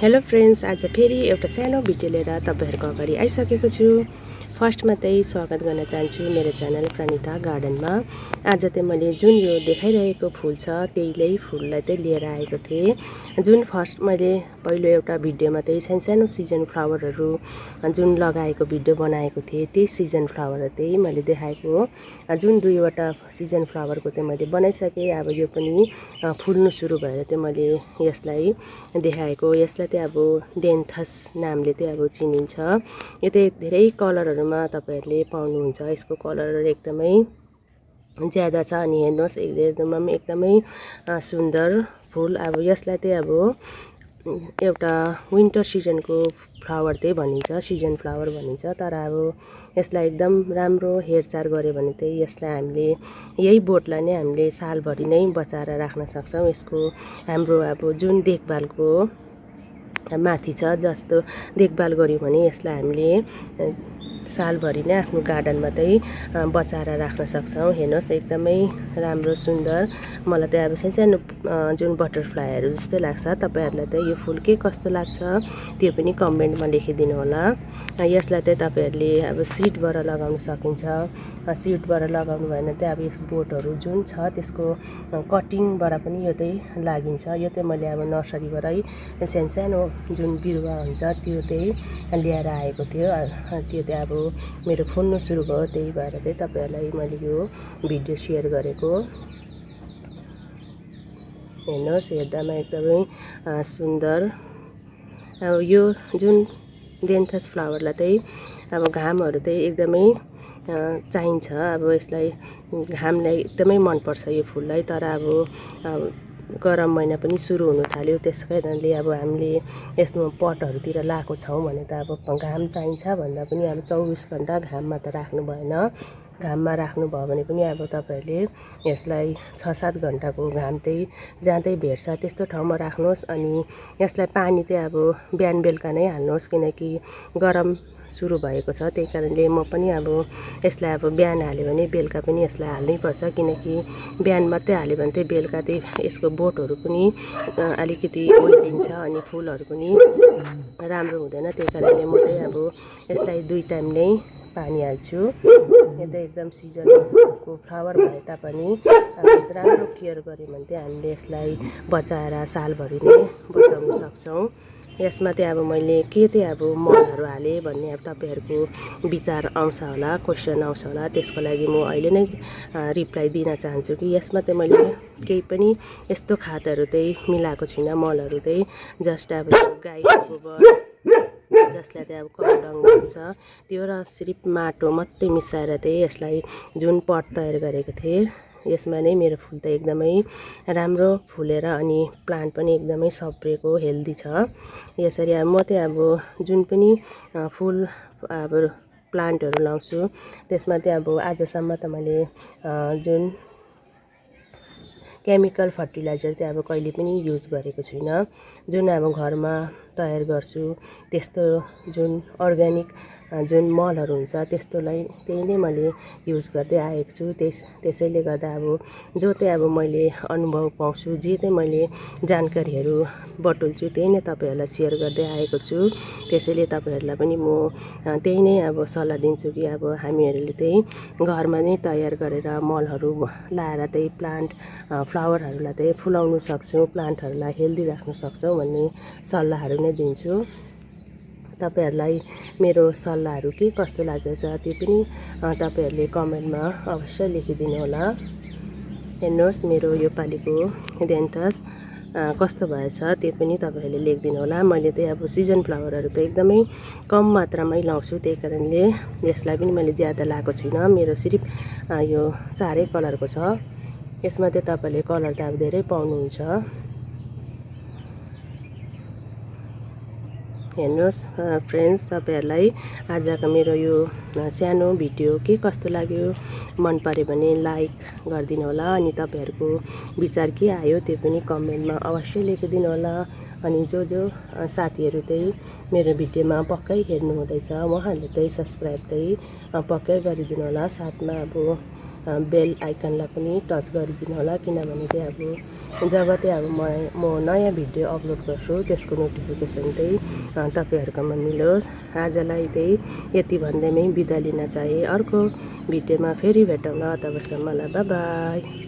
Hello friends, आज फेरि एउटा सानो भिडियो लिएर तपाईहरुको अगाडि आइसकेको छु। फर्स्टमा चाहिँ स्वागत गर्न चाहन्छु मेरो च्यानल प्रणिता गार्डनमा। आज चाहिँ मैले जुन यो देखाइरहेको फुल छ त्यहीलाई फुललाई चाहिँ लिएर आएको थिएँ। जुन फर्स्ट मैले पहिलो एउटा भिडियोमा चाहिँ सानो सिजन फ्लावरहरू जुन लगाएको भिडियो बनाएको थिएँ, त्यही सिजन फ्लावर चाहिँ मैले देखाएको हो। जुन दुईवटा सिजन फ्लावरको चाहिँ मैले बनाइसकेँ। अब यो पनि फुल्नु सुरु भएर चाहिँ मैले यसलाई देखाएको। यसलाई चाहिँ अब dianthus नामले चाहिँ अब चिनिन्छ। यो चाहिँ धेरै कलरहरुमा तपाईहरुले पाउनुहुन्छ। यसको कलर एकदमै ज्यादा छ अनि हेर्नुहोस् एकदमै सुन्दर फुल। अब यसलाई चाहिँ अब एउटा विन्टर सिजनको फ्लावर चाहिँ भनिन्छ, सिजन फ्लावर भनिन्छ। तर अब यसलाई एकदम राम्रो हेरचाह गर्यो भने चाहिँ यसलाई हामीले यही बोटलाई नै हामीले सालभरि नै बचाएर राख्न सक्छौं। यसको हाम्रो अब जुन देखभालको माथि छ, जस्तो देखभाल गर्यो भने यसलाई हामीले सालभरि नै आफ्नो गार्डनमा चाहिँ बचाएर राख्न सक्छौं। हेर्नुहोस् एकदमै राम्रो सुन्दर। मलाई चाहिँ अब सानो जुन बटरफ्लाईहरु जस्तै लाग्छ। तपाईहरुलाई चाहिँ यो फुल के कस्तो लाग्छ त्यो पनि कमेन्टमा लेखिदिनु होला। यसलाई चाहिँ तपाईहरुले अब सिडबाट लगाउन सकिन्छ। सिडबाट लगाउनु भएन चाहिँ अब यस बोटहरु जुन छ त्यसको कटिङबाट पनि यो चाहिँ लागिन्छ। यो चाहिँ मैले अब नर्सरीबाटै सानो जुन बिरुवा हुन्छ त्यो चाहिँ ल्याएर आएको थियो। त्यो चाहिँ अब मेरो फुल्नु सुरु भयो, त्यही भएर चाहिँ तपाईहरुलाई मैले यो भिडियो शेयर गरेको। हेर्नुहोस् हेर्दामा एकदमै सुन्दर। अब यो जुन dianthus फ्लावरलाई चाहिँ अब घामहरु चाहिँ एकदमै चाहिन्छ। अब यसलाई घामलाई एकदमै मन पर्छ यो फुललाई। तर अब गरम महिना पनि सुरु हुन थाल्यो, त्यसकारणले अब हामीले यसमा पटहरुतिर लाएको छौं भने त अब घाम चाहिन्छ भन्दा पनि अब 24 घण्टा घाममा त राख्नु भएन। घाममा राख्नु भयो भने पनि अब तपाईहरुले यसलाई 6-7 घण्टाको घाम चाहिँ जाँदै भेट्छ त्यस्तो ठाउँमा राख्नुहोस्। अनि यसलाई पानी चाहिँ अब बिहान बेलुका नै हाल्नुहोस्, किनकि गरम सुरु भएको छ। त्यही कारणले म पनि अब यसलाई अब बिहान हाल्यो भने बेलुका पनि यसलाई हाल्नै पर्छ, किनकि बिहान मात्रै हाल्यो भने चाहिँ बेलुका चाहिँ यसको बोटहरु पनि अलिकति ओइलिन्छ अनि फुलहरु पनि राम्रो हुँदैन। त्यही कारणले म चाहिँ अब यसलाई 2 टाइम नै पानी हाल्छु। यो त एकदम सिजनको फ्लावर भए तापनि राम्रो केयर गर्यो भने चाहिँ हामीले यसलाई बचाएर सालभरि नै बचाउन सक्छौं। यसमा चाहिँ अब मैले के चाहिँ अब मलहरु हाले भन्ने अब तपाईहरुको विचार आउँछ होला, क्वेशन आउँछ होला। त्यसको लागि म अहिले नै रिप्लाई दिन चाहन्छु कि यसमा चाहिँ मैले केही पनि यस्तो खादहरु चाहिँ मिलाएको छैन। मलहरु चाहिँ जस्ट अब गाईको गोबर जसलाई चाहिँ अब कौडङ भन्छ त्यो र सिर्फ माटो मात्रै मिसाएर चाहिँ यसलाई जुन पट तयार गरेको थिएँ, यसमा नै मेरो फुल त एकदमै राम्रो फुलेर अनि प्लान्ट पनि एकदमै सप्रेको हेल्दी छ। यसरी अब म चाहिँ अब जुन पनि फुल अब प्लान्टहरु लाउँछु त्यसमा चाहिँ अब आजसम्म त मैले जुन केमिकल फर्टिलाइजर चाहिँ अब कहिले पनि युज गरेको छैन। जुन अब घरमा तयार गर्छु त्यस्तो जुन अर्ग्यानिक जुन मलहरु हुन्छ त्यस्तोलाई त्यही नै मैले युज गर्दै आएको छु। त्यसैले गर्दा अब जो चाहिँ अब मैले अनुभव पाउँछु, जे चाहिँ मैले जानकारीहरु बटुल्छु त्यही नै तपाईहरुलाई शेयर गर्दै आएको छु। त्यसैले तपाईहरुलाई पनि म त्यही नै अब सल्लाह दिन्छु कि अब हामीहरुले चाहिँ घरमा नै तयार गरेर मलहरु लाएर चाहिँ प्लान्ट फ्लावरहरुलाई चाहिँ फुलाउन सक्छौं, प्लान्टहरुलाई हेल्दी राख्न सक्छौं भन्ने सल्लाहहरु नै दिन्छु। तपाईहरुलाई मेरो सल्लाहहरु के कस्तो लाग्दैछ त्यो पनि तपाईहरुले कमेन्टमा अवश्य लेखिदिनु होला। हेर्नुहोस् मेरो यो पालिको dianthus कस्तो भएछ त्यो पनि तपाईहरुले लेखिदिनु होला। मैले चाहिँ अब सिजन फ्लावरहरु त एकदमै कम मात्रामै लाउँछु, त्यही कारणले यसलाई पनि मैले ज्यादा लाएको छैन। मेरो सिर्फ यो 4 कलरको छ। यसमा चाहिँ तपाईहरुले कलर त अब धेरै पाउनुहुन्छ। हेर्नुहोस् फ्रेन्ड्स, तपाईहरुलाई आजको मेरो यो सानो भिडियो के कस्तो लाग्यो, मन पर्यो भने लाइक गरिदिनु होला। अनि तपाईहरुको विचार के आयो त्यो पनि कमेन्टमा अवश्य लेखिदिनु होला। अनि जो साथीहरु चाहिँ मेरो भिडियोमा पक्कै हेर्नु हुँदैछ उहाँहरुले चाहिँ सब्स्क्राइब चाहिँ पक्कै गरिदिनु होला। साथमा अब बेल आइकनलाई पनि टच गरिदिनु होला, किनभने चाहिँ अब जब चाहिँ अब म नयाँ भिडियो अपलोड गर्छु त्यसको नोटिफिकेसन चाहिँ तपाईँहरूकोमा मिलोस्। आजलाई चाहिँ यति भन्दैमै बिदा लिन चाहे। अर्को भिडियोमा फेरि भेटौँला, तबसम्मलाई बाई बाई।